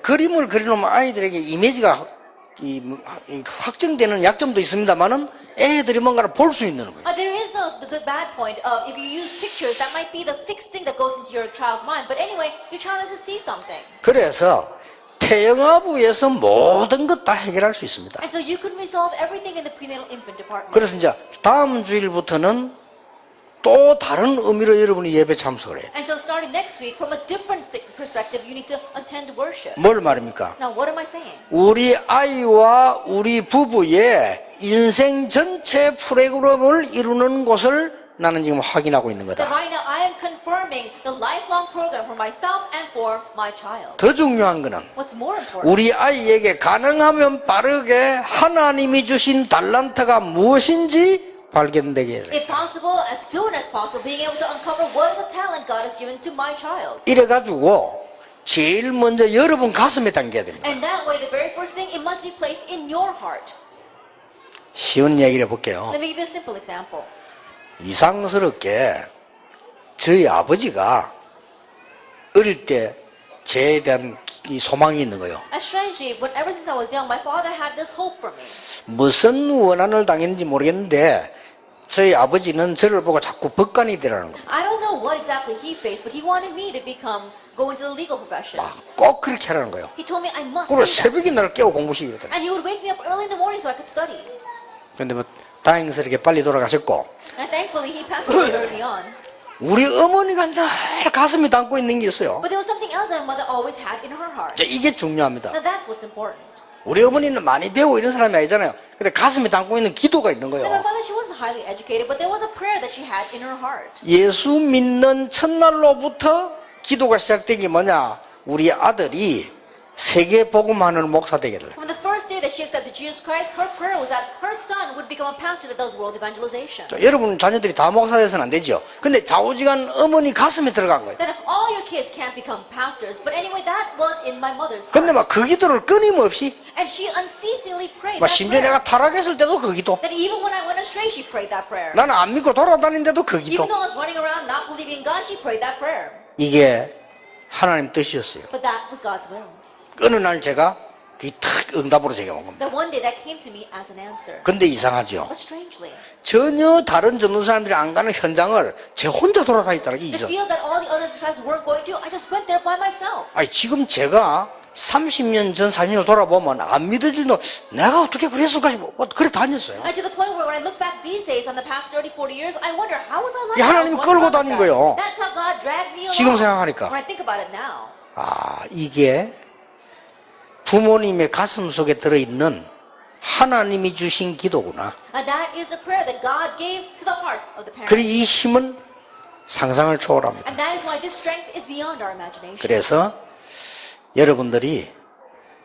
그림을 그려놓으면 아이들에게 이미지가 확정되는 약점도 있습니다만은 애들이 뭔가를 볼 수 있는 거예요. There is the good bad point of if you use pictures, that might be the fixed thing that goes into your child's mind. But anyway, your child has to see something. 그래서 태영아부에서 모든 것 다 해결할 수 있습니다. And so you can resolve everything in the prenatal infant department. 그래서 이제 다음 주일부터는 또 다른 의미로 여러분이 예배 참석을 해요. And so starting next week, from a different perspective, you need to attend worship. 뭘 말입니까? Now, what am I saying? 우리 아이와 우리 부부의 인생 전체 프로그램을 이루는 곳을 나는 지금 확인하고 있는 That 거다. right now I am confirming the lifelong program for myself and for my child. 더 중요한 거는 What's more important? 우리 아이에게 가능하면 빠르게 하나님이 주신 달란트가 무엇인지 발견되게 해야 돼. If possible, as soon as possible, being able to uncover what is the talent God has given to my child. 이래가지고 제일 먼저 여러분 가슴에 담겨야 됩니다. And that way, the very first thing, it must be placed in your heart. 쉬운 얘기를 해볼게요. Let me give you a simple example. 이상스럽게 저희 아버지가 어릴 때 저에 대한 이 소망이 있는 거예요. And strangely, when ever since I was young, my father had this hope for me. 무슨 원한을 당했는지 모르겠는데 저희 아버지는 저를 보고 자꾸 법관이 되라는 거예요. I don't know what exactly he faced, but he wanted me to go into the legal profession. 꼭 그렇게 하라는 거예요. He told me I must 그리고 do that. 새벽에 나를 깨워 공부시키고 그러더라고요. And he would wake me up early in the morning so I could study. 근데 뭐 다행스럽게 빨리 돌아가셨고 And thankfully, he passed away early on. 우리 어머니가 늘 가슴에 담고 있는 게 있어요. But there was something else my mother always had in her heart. 자, 이게 중요합니다. Now that's what's important. 우리 어머니는 많이 배우고 이런 사람이 아니잖아요. 근데 가슴에 담고 있는 기도가 있는 And my 거예요. mother, she wasn't highly educated, but there was a prayer that she had in her heart. 예수 믿는 첫날로부터 기도가 시작된 게 뭐냐? 우리 아들이 세계 복음하는 목사 되게 될. From the first day that she accepted Jesus Christ, her prayer was that her son would become a pastor that does world evangelization. 여러분 자녀들이 다 목사 돼서는 안 되죠. 근데 좌우지간 어머니 가슴에 들어간 거예요. That all your kids can't become pastors, but anyway, that was in my mother's 근데 heart. 막 그 기도를 끊임없이 And she unceasingly prayed 막 that 심지어 prayer. 내가 타락했을 때도 그 기도. That even when I went astray, she prayed that prayer. 나는 안 믿고 돌아다니는데도 그 기도. Even though I was running around not believing in God, she prayed that prayer. 이게 하나님 뜻이었어요. But that was God's will. 어느 날 제가 그게 탁 응답으로 제가 온 겁니다. That one day that came to me as an answer. 근데 이상하죠. But strangely, 전혀 다른 전문 사람들이 안 가는 현장을 제 혼자 돌아다녔다는 게 the 이죠. field that all the others weren't going to, I just went there by myself. 아니 지금 제가 30년 전 사진을 돌아보면 안 믿어질 놈 내가 어떻게 그랬을까 싶어. 그래 다녔어요. And to the point where when I look back these days on the past 30, 40 years, I wonder, how was I like 이 that? 하나님이 What's 끌고 wrong with 다닌 that? 거예요. That's how God dragged me along. 지금 생각하니까. When I think about it now. 아 이게 부모님의 가슴 속에 들어있는 하나님이 주신 기도구나. And that is the prayer that God gave to the heart of the parent. 그래 이 힘은 상상을 초월합니다. And that is why this strength is beyond our imagination. 그래서 여러분들이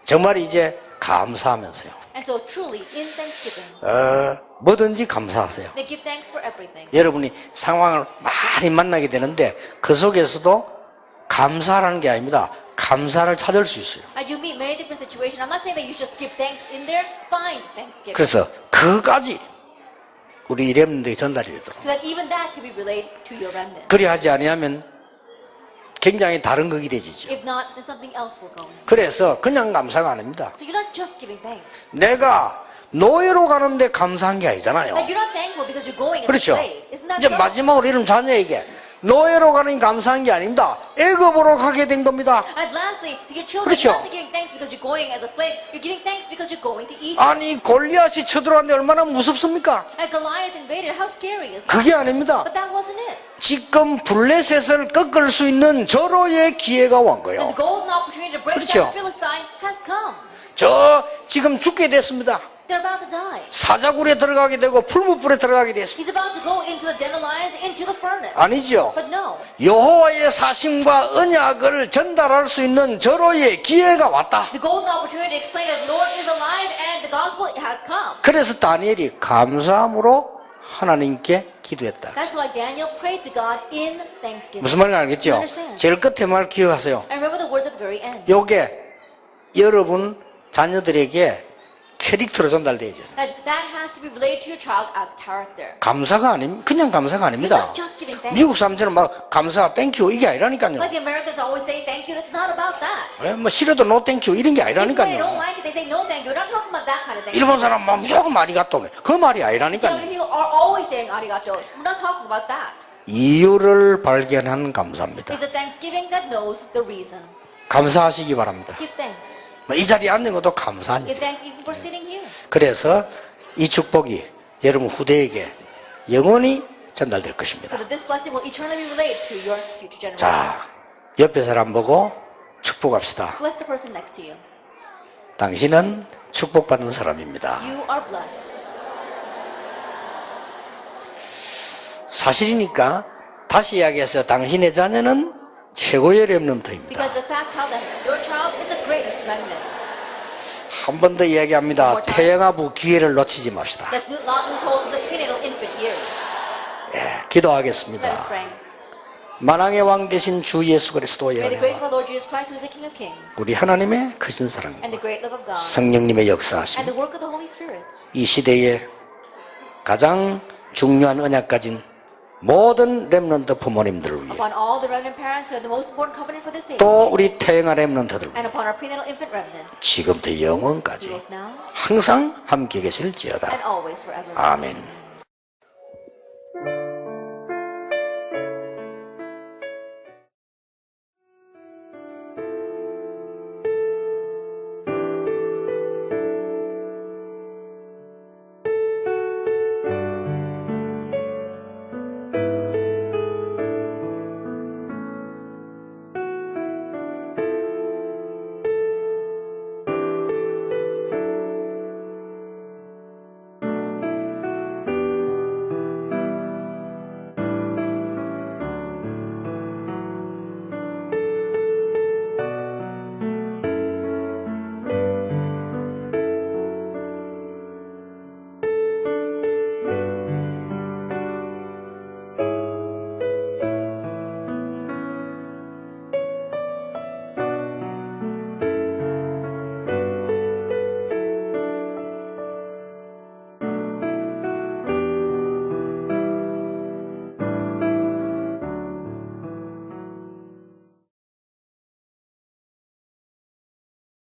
정말 이제 감사하면서요. And so truly, in thanksgiving, 뭐든지 감사하세요. they give thanks for everything. 여러분이 상황을 많이 만나게 되는데 그 속에서도 감사라는 게 아닙니다. 감사를 찾을 수 있어요. And you meet many different situations. I'm not saying that you just give thanks in there. Find thanksgiving. 그래서 그까지 우리 이렘들에게 전달이 되도록. So that even that can be relayed to your remnant. 그리하지 아니하면 굉장히 다른 극이 되지죠. If not, then something else will go in. 그래서 그냥 감사가 아닙니다. So you're not just giving thanks. 내가 노예로 가는데 감사한 게 아니잖아요. Like you're not thankful because you're going as a 그렇죠. slave. Isn't that 이제 so? 마지막으로 이런 자녀에게 노예로 가는 게 감사한 게 아닙니다. 애굽으로 가게 된 겁니다. And lastly, to your children, 그렇죠. you're not giving thanks because you're going as a slave. You're giving thanks because you're going to Egypt. 아니 골리앗이 쳐들어왔는데 얼마나 무섭습니까? And Goliath invaded. How scary is that? 그게 아닙니다. But that wasn't it. 지금 블레셋을 꺾을 수 있는 절호의 기회가 온 And 거예요. the golden opportunity to break 그렇죠. down Philistine has come. 저 지금 죽게 됐습니다. They're about to die. 사자굴에 들어가게 되고 풀무불에 들어가게 됐습니다. He's about to go into the den of lions, into the furnace. 아니죠. But no. 여호와의 사심과 언약을 전달할 수 있는 절호의 기회가 왔다. The golden opportunity to explain that the Lord is alive and the gospel has come. 그래서 다니엘이 감사함으로 하나님께 기도했다. That's why Daniel prayed to God in thanksgiving. 무슨 말인지 알겠죠? You understand? 제일 끝에 말 기억하세요. And remember the words at the very end. 요게 여러분 자녀들에게 캐릭터로 전달되죠. That has to be related to your child as character. 감사가 아닙니다. 그냥 감사가 You're 아닙니다. not just giving thanks. 미국 사람처럼 막 감사, 땡큐 이게 아니라니까요. Like the Americans always say thank you. That's not about that. 뭐 싫어도 노 땡큐 이런 게 Even when they 아니라니까요. don't like it, they say no thank you. We're not talking about that kind of thank you. 일본 사람 막 무조건 아리가또 그 말이 Japanese 아니라니까요. people are always saying arigato. We're not talking about that. 이유를 발견한 감사입니다. It's a thanksgiving that knows the reason. 감사하시기 바랍니다. Give thanks. 이 자리에 앉는 것도 감사한 일. Give thanks even for sitting here. 그래서 이 축복이 여러분 후대에게 영원히 전달될 So 것입니다. that this blessing will eternally relate to your future 자, generations. 옆에 사람 보고 축복합시다. Bless the person next to you. 당신은 축복받는 사람입니다. You are blessed. 사실이니까 다시 이야기해서 당신의 자녀는 최고의 렘넌트입니다. Because the fact how that your child is the greatest remnant. 한 번 더 이야기합니다. 태영아부 기회를 놓치지 맙시다. Let's not lose hold of the prenatal infant years. 예, 기도하겠습니다. Let us pray. 만왕의 왕 되신 주 예수 그리스도의 May the grace 은혜와 of our Lord Jesus Christ, who is the King of Kings, 우리 하나님의 크신 사랑, and the great love of God, 성령님의 역사하심, and the work of the Holy Spirit, 이 시대에 가장 중요한 언약 가진 모든 렘넌트 부모님들을 위해 upon all the remnant parents who are the most important covenant for this age, 또 우리 태영아 렘넌트들 위해 and upon our prenatal infant remnants, 지금부터 영원까지 both now 항상 함께 계실지어다. and always forever. 아멘.